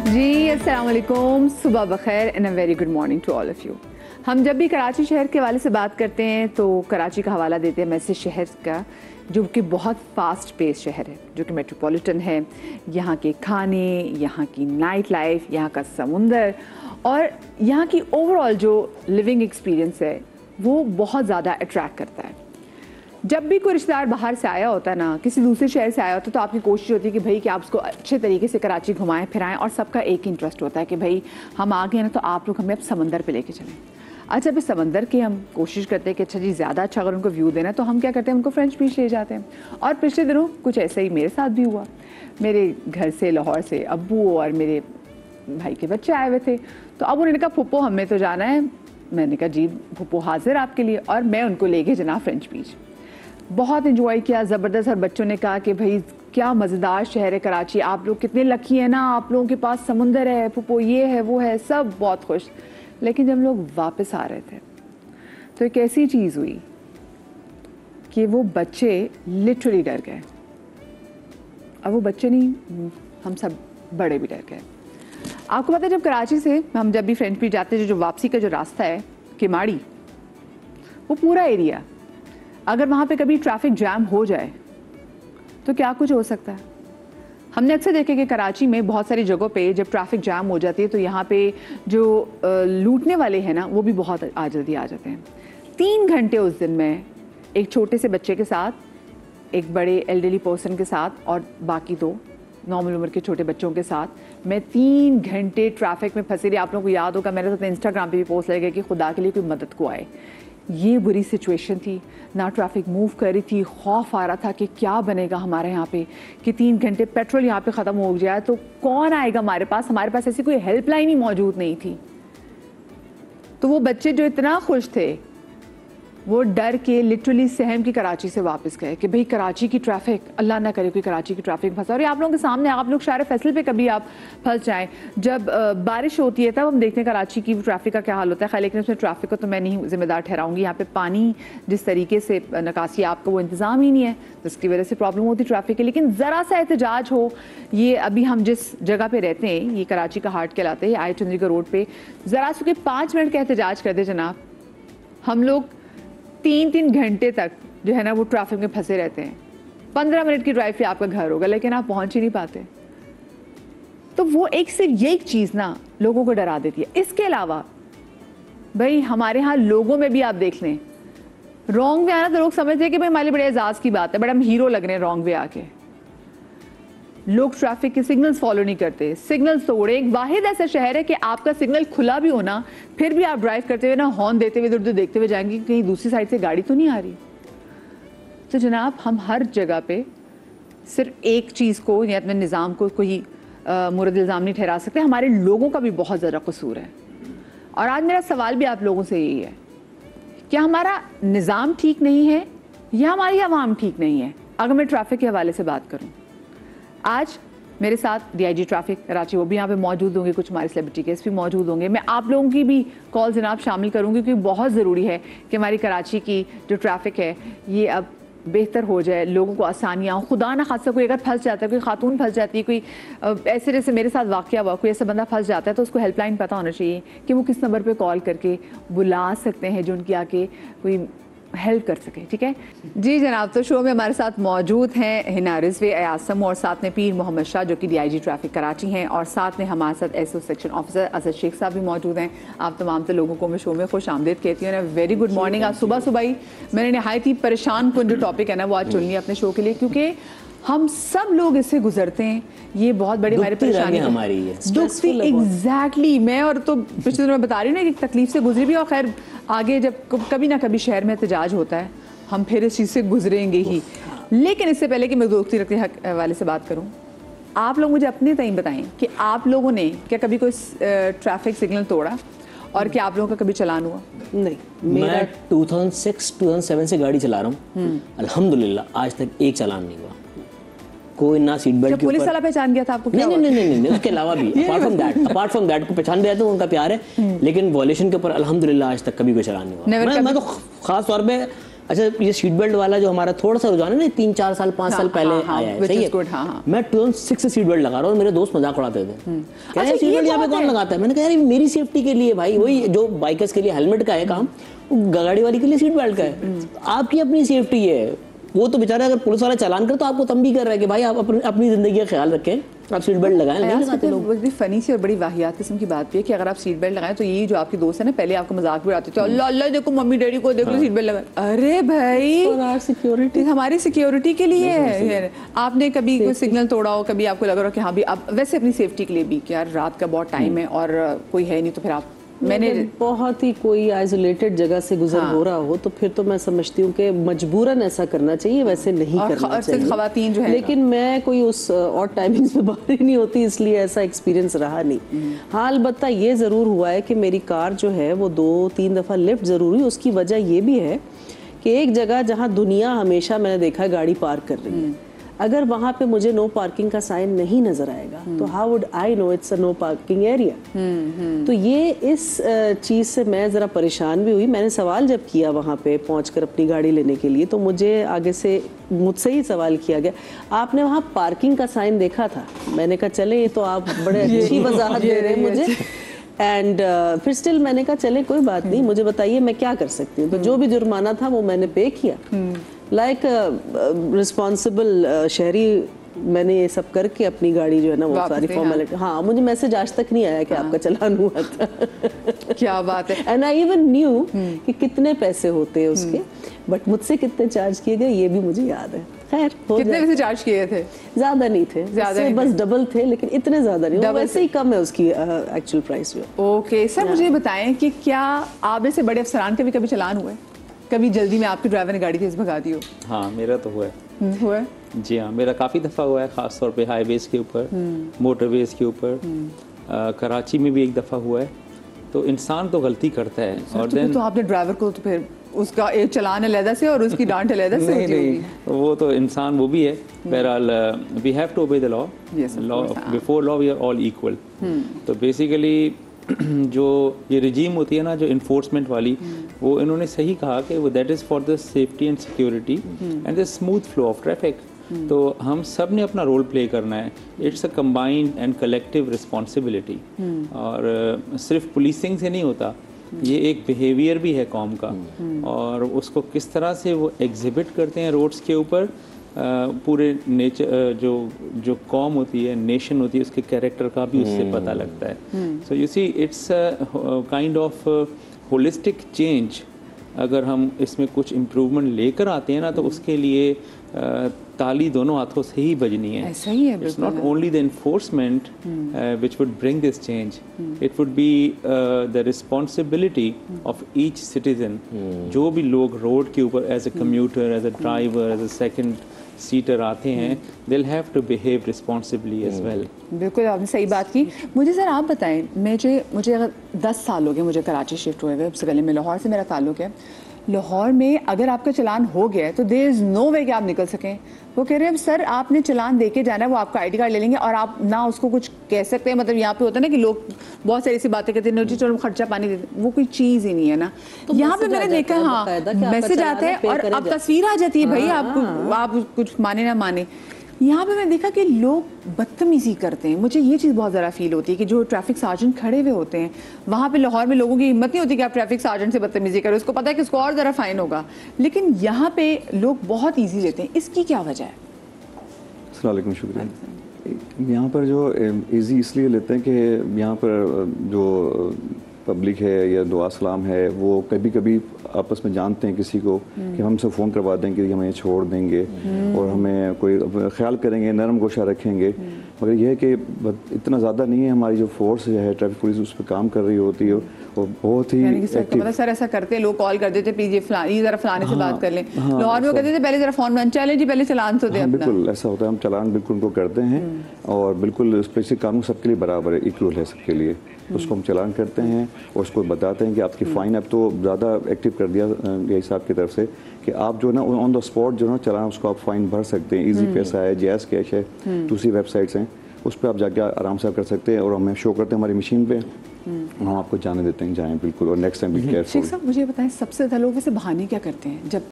जी अस्सलाम वालेकुम, सुबह बखैर and a very good morning to all of you. हम जब भी कराची शहर के हवाले से बात करते हैं तो कराची का हवाला देते हैं वैसे शहर का, जो कि बहुत फास्ट पेस शहर है, जो कि मेट्रोपॉलिटन है। यहाँ के खाने, यहाँ की नाइट लाइफ, यहाँ का समुंदर और यहाँ की ओवरऑल जो लिविंग एक्सपीरियंस है वो बहुत ज़्यादा अट्रैक्ट करता है। जब भी कोई रिश्तेदार बाहर से आया होता है ना, किसी दूसरे शहर से आया होता है, तो आपकी कोशिश होती है कि भाई कि आप उसको अच्छे तरीके से कराची घुमाएं फिराएं, और सबका एक इंटरेस्ट होता है कि भाई हम आ गए ना तो आप लोग हमें अब समंदर पे लेके चलें। अच्छा, फिर समंदर की हम कोशिश करते हैं कि अच्छा जी ज़्यादा अच्छा अगर उनको व्यू देना है तो हम क्या करते हैं, उनको फ्रेंच बीच ले जाते हैं। और पिछले दिनों कुछ ऐसा ही मेरे साथ भी हुआ। मेरे घर से लाहौर से अब्बू और मेरे भाई के बच्चे आए हुए थे, तो अब उन्होंने कहा फुप्पो हमें तो जाना है। मैंने कहा जी फुप्पो हाजिर आपके लिए, और मैं उनको लेके जना फ्रेंच बीच। बहुत इन्जॉय किया, ज़बरदस्त। और बच्चों ने कहा कि भाई क्या मज़ेदार शहर है कराची, आप लोग कितने लकी हैं ना, आप लोगों के पास समुंदर है, फुप्पो ये है वो है, सब बहुत खुश। लेकिन जब लोग वापस आ रहे थे तो एक ऐसी चीज़ हुई कि वो बच्चे लिटरली डर गए। अब वो बच्चे नहीं, हम सब बड़े भी डर गए। आपको पता है जब कराची से हम जब भी फ्रेंच बीच जाते हैं, जो वापसी का जो रास्ता है किमाड़ी, वो पूरा एरिया, अगर वहाँ पे कभी ट्रैफिक जैम हो जाए तो क्या कुछ हो सकता है। हमने अक्सर देखे कि कराची में बहुत सारी जगहों पे जब ट्रैफिक जैम हो जाती है तो यहाँ पे जो लूटने वाले हैं ना वो भी बहुत जल्दी आ जाते हैं। 3 घंटे उस दिन में एक छोटे से बच्चे के साथ, एक बड़े एल्डरली पर्सन के साथ और बाकी 2 नॉर्मल उम्र के छोटे बच्चों के साथ मैं 3 घंटे ट्रैफिक में फंसी रही। आप लोगों को याद होगा मैंने तो इंस्टाग्राम पे भी पोस्ट लगा कि खुदा के लिए कोई मदद को आए। ये बुरी सिचुएशन थी, ना ट्रैफिक मूव कर रही थी, खौफ आ रहा था कि क्या बनेगा हमारे यहाँ पे, कि 3 घंटे पेट्रोल यहाँ पे ख़त्म हो जाए तो कौन आएगा हमारे पास ऐसी कोई हेल्पलाइन ही मौजूद नहीं थी। तो वो बच्चे जो इतना खुश थे वो डर के लिटरली सहम की कराची से वापस गए कि भाई कराची की ट्रैफिक, अल्लाह ना करे कोई कराची की ट्रैफिक फंसा। और ये आप लोगों के सामने, आप लोग शायर फैसल पे कभी आप फंस जाएं, जब बारिश होती है तब हम देखते हैं कराची की ट्रैफिक का क्या हाल होता है। खैर लेकिन उसमें ट्रैफिक को तो मैं नहीं जिम्मेदार ठहराऊंगी। यहाँ पे पानी जिस तरीके से निकासी आपका वो इंतज़ाम ही नहीं है, जिसकी वजह से प्रॉब्लम होती ट्रैफिक की। लेकिन ज़रा सा एहतजाज हो, ये अभी हम जिस जगह पर रहते हैं ये कराची का हार्ट कहलाते हैं, आय चंद्रिका रोड पर, ज़रा सा 5 मिनट का एहतजाज कर दे जनाब, हम लोग 3-3 घंटे तक जो है ना वो ट्रैफिक में फंसे रहते हैं। 15 मिनट की ड्राइव पे आपका घर होगा लेकिन आप पहुंच ही नहीं पाते। तो वो एक सिर्फ ये एक चीज़ ना लोगों को डरा देती है। इसके अलावा भाई हमारे यहाँ लोगों में भी आप देख लें, रॉन्ग वे आना तो लोग समझते हैं कि भाई हमारे बड़े एजाज़ की बात है, बड़ा हम हीरो लग रहे हैं रॉन्ग वे आके। लोग ट्रैफिक के सिग्नल्स फॉलो नहीं करते, सिग्नल्स तोड़े। एक वाहिद ऐसा शहर है कि आपका सिग्नल खुला भी होना फिर भी आप ड्राइव करते हुए ना हॉर्न देते हुए इधर उधर देखते हुए जाएंगे कि कहीं दूसरी साइड से गाड़ी तो नहीं आ रही। तो जनाब हम हर जगह पे सिर्फ एक चीज़ को या अपने निज़ाम को कोई मुरद इल्ज़ाम नहीं ठहरा सकते, हमारे लोगों का भी बहुत ज़्यादा कसूर है। और आज मेरा सवाल भी आप लोगों से यही है, क्या हमारा निज़ाम ठीक नहीं है या हमारी आवाम ठीक नहीं है? अगर मैं ट्रैफिक के हवाले से बात करूँ, आज मेरे साथ DIG ट्रैफिक कराची वो भी यहाँ पे मौजूद होंगे, कुछ हमारे सेलिब्रिटी गेस्ट भी मौजूद होंगे। मैं आप लोगों की भी कॉल जनाब शामिल करूँगी क्योंकि बहुत ज़रूरी है कि हमारी कराची की जो ट्रैफिक है ये अब बेहतर हो जाए, लोगों को आसानियाँ हो। खुदा ना खासा कोई अगर फंस जाता है, कोई खातून फंस जाती है, कोई ऐसे जैसे मेरे साथ वाक़या हुआ, कोई ऐसा बंदा फंस जाता है तो उसको हेल्पलाइन पता होना चाहिए कि वो किस नंबर पर कॉल करके बुला सकते हैं जो उनकी आके कोई हेल्प कर सके। ठीक है जी जनाब। तो शो में हमारे साथ मौजूद हैं हिना रिजवी, आसम और साथ में पीर मोहम्मद शाह जो कि DIG ट्रैफिक कराची हैं, और साथ में हमारे साथ SO section officer Asad Shaikh साहब भी मौजूद हैं। आप तमाम तो लोगों को मैं शो में खुश आमदीद कहती हूँ। Very good morning. आज सुबह ही मैंने नहायत ही परेशान कुन जो टॉपिक है ना वो आज चुन लिया अपने शो के लिए, क्योंकि हम सब लोग इससे गुजरते हैं। ये बहुत बड़ी हमारी परेशानी हमारी है, दुखती एग्जैक्टली। मैं और तो पिछले दिनों में बता रही हूँ ना कि तकलीफ से गुजरी भी, और खैर आगे जब कभी ना कभी शहर में एहतजाज होता है हम फिर इस चीज़ से गुजरेंगे ही। लेकिन इससे पहले कि मैं दोस्ती रखने के हवाले से बात करूँ, आप लोग मुझे अपने तय बताएं कि आप लोगों ने क्या कभी कोई ट्रैफिक सिग्नल तोड़ा और क्या आप लोगों का कभी चलान हुआ? नहीं, मैं 2006-2007 से गाड़ी चला रहा हूँ, अल्हम्दुलिल्लाह आज तक एक चालान नहीं हुआ। कोई ना सीट बेल्ट के ऊपर। पुलिस वाला पहचान गया था आपको? नहीं, उसके अलावा भी अपार्ट फ्रॉम दैट को पहचान गया तो उनका प्यार है, लेकिन वॉल्यूशन के ऊपर अल्हम्दुलिल्लाह आज तक कभी कोई चलान नहीं हुआ। मैं तो खास तौर पे अच्छा ये सीट बेल्ट वाला जो हमारा थोड़ा सा रुझान है ना 3-4 साल 5 साल पहले आया है, सही है। मैं 2006 से सीट बेल्ट लगा रहा हूँ, मेरे दोस्त मजाक उड़ाते थे, कह रहे सीट बेल्ट यहाँ पे कौन लगाता है। मैंने कहा यार मेरी सेफ्टी के लिए भाई, वही जो बाइकर्स के लिए हेलमेट का है काम, गाड़ी वाली के लिए सीट बेल्ट का है। आपकी अपनी सेफ्टी है, वो तो बेचारा अगर पुलिस वाला चालान करे तो आपको तंबी कर रहा है कि भाई आप अपनी जिंदगी का ख्याल रखें, आप सीट बेल्ट लगाएं। नहीं लगाते लोग। बड़ी फनी सी और बड़ी वाहियात किस्म की बात भी है कि अगर आप सीट बेल्ट लगाएं तो ये जो आपके दोस्त है ना, पहले आपको मजाक भी उड़ाते थे, अल्लाह अल्लाह देखो मम्मी डैडी को देखो सीट बेल्ट लगा। अरे भाई सिक्योरिटी, हमारी सिक्योरिटी के लिए है। आपने कभी कोई सिग्नल तोड़ा हो, कभी आपको लग रहा हो कि हाँ भी आप वैसे अपनी सेफ्टी के लिए भी कि यार रात का बहुत टाइम है और कोई है नहीं, तो फिर आप मैंने बहुत ही कोई आइसोलेटेड जगह से गुजर हो रहा हो तो फिर तो मैं समझती हूँ कि मजबूरन ऐसा करना चाहिए, वैसे नहीं करना चाहिए। खवातीन जो है, लेकिन मैं कोई उस और टाइमिंग्स में बाहर ही नहीं होती, इसलिए ऐसा एक्सपीरियंस रहा नहीं। हाँ अलबत्ता ये ज़रूर हुआ है कि मेरी कार जो है वो 2-3 दफ़ा लिफ्ट ज़रूर हुई। उसकी वजह ये भी है कि एक जगह जहाँ दुनिया हमेशा मैंने देखा है गाड़ी पार्क कर रही है, अगर वहाँ पे मुझे नो पार्किंग का साइन नहीं नजर आएगा तो how would I know it's a no parking area. तो ये इस चीज़ से मैं ज़रा परेशान भी हुई। मैंने सवाल जब किया वहाँ पे पहुँचकर अपनी गाड़ी लेने के लिए, तो मुझे आगे से मुझसे ही सवाल किया गया, आपने वहाँ पार्किंग का साइन देखा था? मैंने कहा चले ये तो आप बड़े अच्छी वजाहत दे रहे हैं मुझे। एंड फिर स्टिल मैंने कहा चले कोई बात नहीं, मुझे बताइए मैं क्या कर सकती हूँ। तो जो भी जुर्माना था वो मैंने पे किया, लाइक रिस्पॉन्सिबल शहरी। मैंने ये सब करके अपनी गाड़ी जो है ना वो सारी फॉर्मेलिटी, हाँ मुझे मैसेज आज तक नहीं आया कि आपका चालान हुआ था। क्या बात है। एंड आई इवन न्यू कि कितने पैसे होते हैं उसके, बट मुझसे कितने चार्ज किए गए ये भी मुझे याद है। खैर कितने पैसे चार्ज किए थे? ज्यादा नहीं थे, ज्यादा बस डबल थे, लेकिन इतने ज्यादा नहीं, वैसे ही कम है उसकी एक्चुअल प्राइस जो। ओके सर, मुझे बताएं कि क्या आप में से बड़े अफसरान के भी कभी चालान हुए? कभी जल्दी में आपके ड्राइवर ने गाड़ी तेज भगा दी हो? हाँ मेरा तो हुआ है। हुआ है? जी हाँ, मेरा काफ़ी दफ़ा हुआ है, ख़ास तौर पे हाईवेज़ के ऊपर, मोटरवेज़ के ऊपर। कराची में भी एक दफ़ा हुआ है। तो इंसान तो गलती करता है। और तो आपने ड्राइवर को तो फिर उसका एक चालान अलहदा से और उसकी डांट अलहदा से होती होगी? वो तो इंसान वो भी है। बहरहाल we have to obey the law, before law we are all equal. तो बेसिकली जो ये रजीम होती है ना, जो इन्फोर्समेंट वाली, वो इन्होंने सही कहा कि वो that is for the safety and security and the smooth flow of traffic. तो हम सब ने अपना रोल प्ले करना है। It's a combined and collective responsibility. और सिर्फ पुलिसिंग से नहीं होता, ये एक बिहेवियर भी है कौम का, और उसको किस तरह से वो एग्जिबिट करते हैं रोड्स के ऊपर। पूरे नेचर जो कौम होती है, नेशन होती है, उसके कैरेक्टर का भी उससे पता लगता है। So you see it's kind of holistic change. अगर हम इसमें कुछ इम्प्रूवमेंट लेकर आते हैं ना, तो उसके लिए ताली दोनों हाथों से ही बजनी है। ऐसा ही है। It's not only the enforcement which would bring this change, it would be the responsibility of each citizen. जो भी लोग रोड के ऊपर as a commuter, as a driver, as a second seater आते हैं, they'll have to behave responsibly as well। बिल्कुल आपने सही बात की। मुझे सर आप बताएं, मुझे अगर 10 साल हो गए मुझे कराची शिफ्ट हुए हुए, उससे पहले मैं लाहौर से मेरा ताल्लुक है। लाहौर में अगर आपका चालान हो गया है तो देयर इज़ नो वे कि आप निकल सकें। वो कह रहे हैं सर आपने चालान दे के जाना है, वो आपका आईडी कार्ड ले लेंगे और आप ना उसको कुछ कह सकते हैं। मतलब यहाँ पे होता है ना कि लोग बहुत सारी ऐसी बातें कहते हैं, चलो खर्चा पानी देते, वो कोई चीज़ ही नहीं है ना। तो यहाँ पे मैंने देखा, हाँ मैसेज आता है और अब तस्वीर आ जाती है भाई, आप कुछ माने ना माने। यहाँ पे मैंने देखा कि लोग बदतमीजी करते हैं। मुझे ये चीज़ बहुत ज़्यादा फील होती है कि जो ट्रैफिक सार्जेंट खड़े हुए होते हैं वहाँ पे लाहौर में, लोगों की हिम्मत नहीं होती कि आप ट्रैफिक सार्जेंट से बदतमीजी करें, उसको पता है कि उसको और ज़रा फाइन होगा, लेकिन यहाँ पे लोग बहुत ईजी लेते हैं। इसकी क्या वजह है? अस्सलाम वालेकुम, शुक्रिया। यहाँ पर जो ईजी इसलिए लेते हैं कि यहाँ पर जो पब्लिक है या दुआ सलाम है, वो कभी कभी आपस में जानते हैं किसी को कि हमसे फ़ोन करवा देंगे कि हमें छोड़ देंगे और हमें कोई ख्याल करेंगे, नरम गोशा रखेंगे। मगर यह है कि इतना ज़्यादा नहीं है। हमारी जो फोर्स है ट्रैफिक पुलिस उस पर काम कर रही होती है, वो बहुत ही मतलब सर ऐसा करते हैं लोग, कॉल कर देते प्लीज ये ज़रा फलाने से बात कर लें। लाहौर में वो कहते थे पहले ज़रा फ़ोन चलें जी, पहले चालान तो दें। बिल्कुल ऐसा होता है, हम चालान बिल्कुल उनको करते हैं और बिल्कुल स्पेशली कानून सबके लिए बराबर है, इक्वल है सबके लिए। उसको हम चालान करते हैं और उसको बताते हैं कि आपकी फ़ाइन अब तो ज़्यादा एक्टिव कर दिया डीआई साहब की तरफ से कि आप जो ना ऑन द स्पॉट जो ना चालान उसको आप फ़ाइन भर सकते हैं। इजी पैसा है, जैज़ कैश है, दूसरी वेबसाइट्स हैं, उस पर आप जाके आराम से कर सकते हैं और हमें शो करते हैं हमारी मशीन पे, हम आपको जाने देते हैं, जाएँ बिल्कुल। और नेक्स्ट टाइम भी केयरफुल। शेख साहब मुझे बताएं, सबसे ज़्यादा लोग वैसे बहाने क्या करते हैं जब